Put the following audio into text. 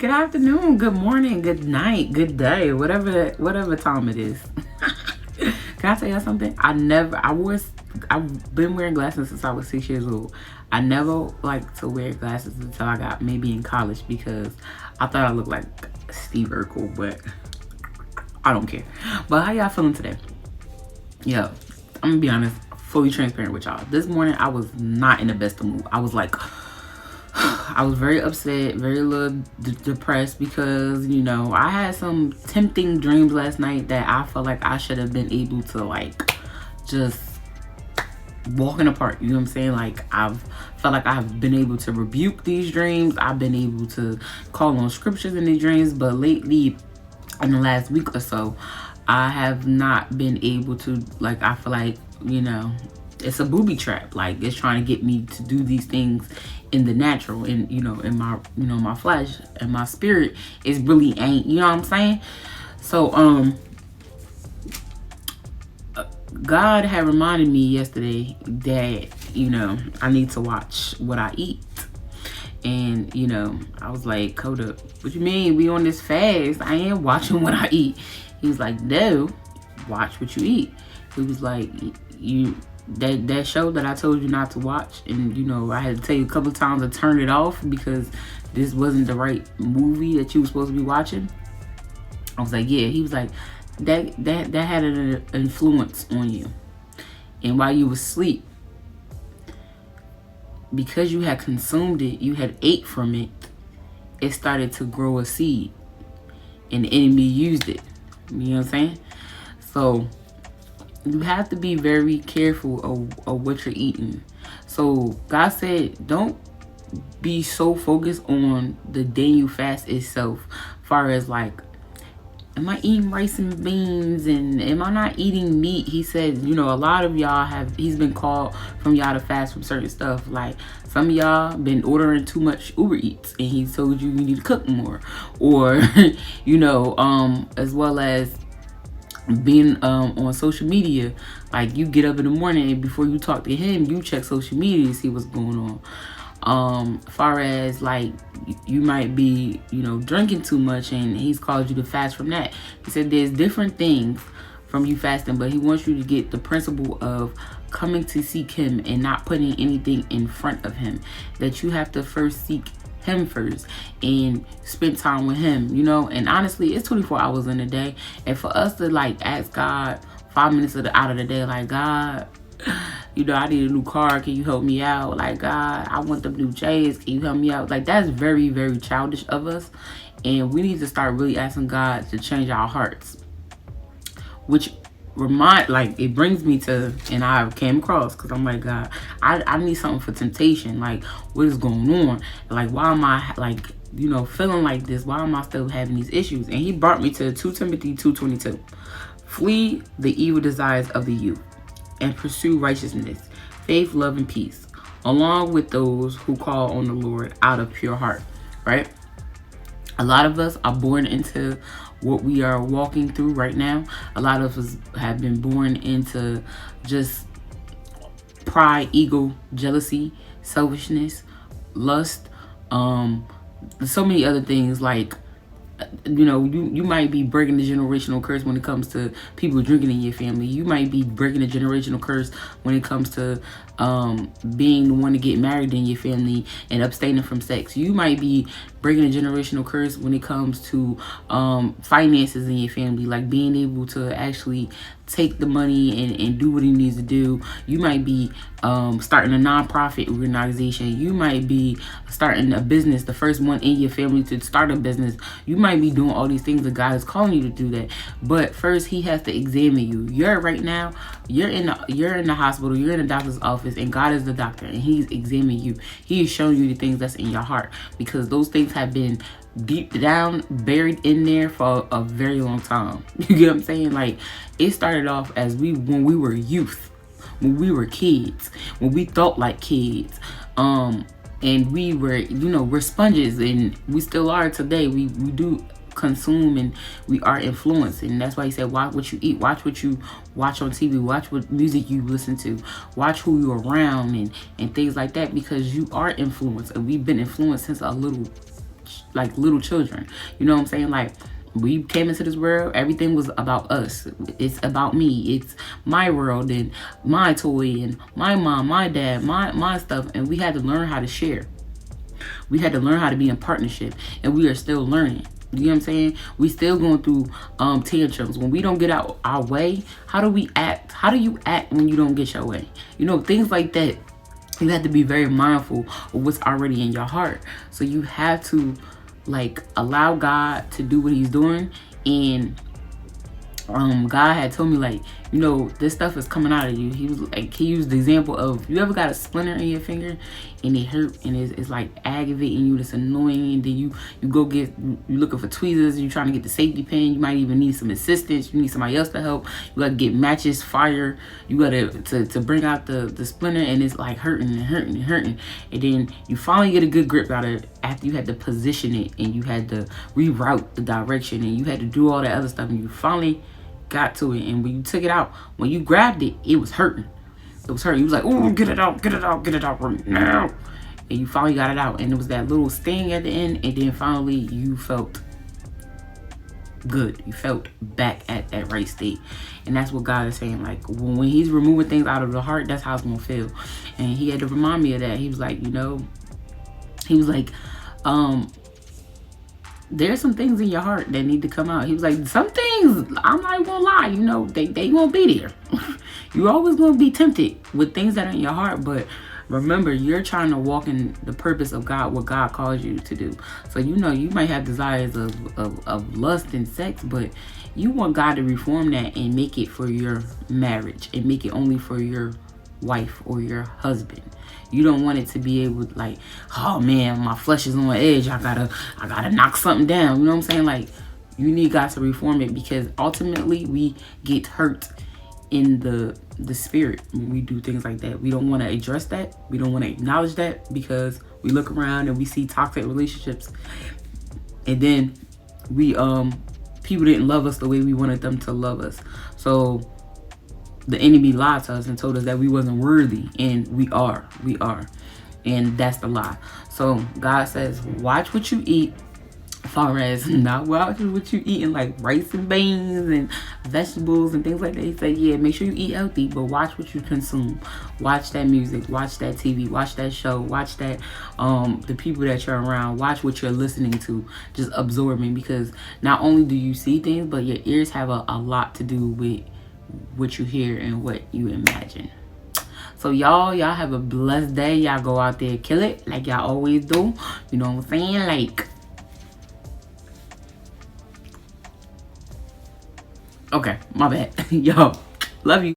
Good afternoon, good morning, good night, good day, whatever time it is. Can I tell y'all something? I've been wearing glasses since I was 6 years old. I never liked to wear glasses until I got maybe in college because I thought I looked like Steve Urkel, but I don't care. But how y'all feeling today? Yeah, I'm gonna be honest, fully transparent with y'all. This morning I was not in the best of mood. I was like, I was very upset, very little depressed because, I had some tempting dreams last night that I felt like I should have been able to just walk in the park. You know what I'm saying? Like, I've felt like I've been able to rebuke these dreams. I've been able to call on scriptures in these dreams, but lately, in the last week or so, I have not been able to, I feel like, it's a booby trap. Like, it's trying to get me to do these things in the natural, and in my my flesh and my spirit is really ain't, you know what I'm saying? So God had reminded me yesterday that I need to watch what I eat. And I was like, Coda, what you mean we on this fast? I ain't watching what I eat. He was like, no, watch what you eat. He was like, that show that I told you not to watch, and I had to tell you a couple of times to turn it off because this wasn't the right movie that you were supposed to be watching. I was like, yeah. He was like, that had an influence on you, and while you were asleep, because you had consumed it, you had ate from it, it started to grow a seed, and the enemy used it. You know what I'm saying? So you have to be very careful of what you're eating. So God said, don't be so focused on the Daniel fast itself, far as am I eating rice and beans and am I not eating meat? He said, a lot of y'all he's been called from y'all to fast from certain stuff. Like, some of y'all been ordering too much Uber Eats and he told you need to cook more. Or, as well as being on social media. Like, you get up in the morning and before you talk to him, you check social media to see what's going on. Far as you might be drinking too much and he's called you to fast from that. He said there's different things from you fasting, but he wants you to get the principle of coming to seek him and not putting anything in front of him. That you have to first seek him first and spend time with him, and honestly, it's 24 hours in a day, and for us to ask God 5 minutes out of the day, like, God, I need a new car, can you help me out? Like, God, I want them new J's, can you help me out? That's very, very childish of us, and we need to start really asking God to change our hearts. Which it brings me to, and I came across, because I'm like, God, I need something for temptation. Like, what is going on? Like, why am I feeling like this? Why am I still having these issues? And he brought me to 2 Timothy 2:22. Flee the evil desires of the youth and pursue righteousness, faith, love, and peace, along with those who call on the Lord out of pure heart. Right? A lot of us are born into what we are walking through right now. A lot of us have been born into just pride, ego, jealousy, selfishness, lust, so many other things. You might be breaking the generational curse when it comes to people drinking in your family. You might be breaking the generational curse when it comes to being the one to get married in your family and abstaining from sex. You might be breaking a generational curse when it comes to finances in your family, like being able to actually take the money and do what he needs to do. You might be starting a nonprofit organization. You might be starting a business, the first one in your family to start a business. You might be doing all these things that God is calling you to do that. But first, he has to examine you. You're in the hospital, you're in the doctor's office, and God is the doctor, and he's examining you. He is showing you the things that's in your heart, because those things have been deep down, buried in there for a very long time. You get what I'm saying? It started off as when we were youth, when we were kids, when we thought like kids, and we were, we're sponges, and we still are today. We do consume and we are influenced, and that's why he said watch what you eat, watch what you watch on TV, watch what music you listen to, watch who you're around, and things like that, because you are influenced, and we've been influenced since a little like little children. You know what I'm saying? Like, we came into this world, everything was about us. It's about me. It's my world and my toy and my mom, my dad, my stuff. And we had to learn how to share. We had to learn how to be in partnership, and we are still learning. You know what I'm saying? We still going through tantrums. When we don't get out our way, how do we act? How do you act when you don't get your way? You know, things like that. You have to be very mindful of what's already in your heart. So you have to like allow God to do what he's doing. And God had told me, like, you know, this stuff is coming out of you. He was like, he used the example of, you ever got a splinter in your finger and it hurt and it's like aggravating you, it's annoying, and then you go get, you looking for tweezers, you trying to get the safety pin, you might even need some assistance, you need somebody else to help, you gotta get matches, fire, you gotta to bring out the splinter, and it's like hurting and hurting and hurting, and then you finally get a good grip out of it after you had to position it and you had to reroute the direction and you had to do all that other stuff, and you finally got to it. And when you took it out, when you grabbed it, it was hurting. It was hurting. You was like, oh, get it out right now. And you finally got it out. And it was that little sting at the end. And then finally you felt good. You felt back at that right state. And that's what God is saying. Like, when he's removing things out of the heart, that's how it's going to feel. And he had to remind me of that. He was like, you know, he was like, there's some things in your heart that need to come out. He was like, some things, I'm not gonna lie, you know, they won't be there. You're always gonna be tempted with things that are in your heart, but remember, you're trying to walk in the purpose of God, what God calls you to do. So, you know, you might have desires of lust and sex, but you want God to reform that and make it for your marriage and make it only for your wife or your husband. You don't want it to be able to, like, oh man, my flesh is on edge, I gotta knock something down. You know what I'm saying? Like, you need God to reform it, because ultimately we get hurt in the spirit when we do things like that. We don't want to address that. We don't want to acknowledge that, because we look around and we see toxic relationships, and then we people didn't love us the way we wanted them to love us. So the enemy lied to us and told us that we wasn't worthy, and we are, and that's the lie. So God says, watch what you eat, as far as not watch what you eat, and like rice and beans and vegetables and things like that. He said, yeah, make sure you eat healthy, but watch what you consume. Watch that music, watch that TV, watch that show, watch that the people that you're around, watch what you're listening to, just absorbing, because not only do you see things, but your ears have a lot to do with what you hear and what you imagine. So y'all have a blessed day. Y'all go out there, kill it like y'all always do. You know what I'm saying? Like, okay, my bad. Yo, love you.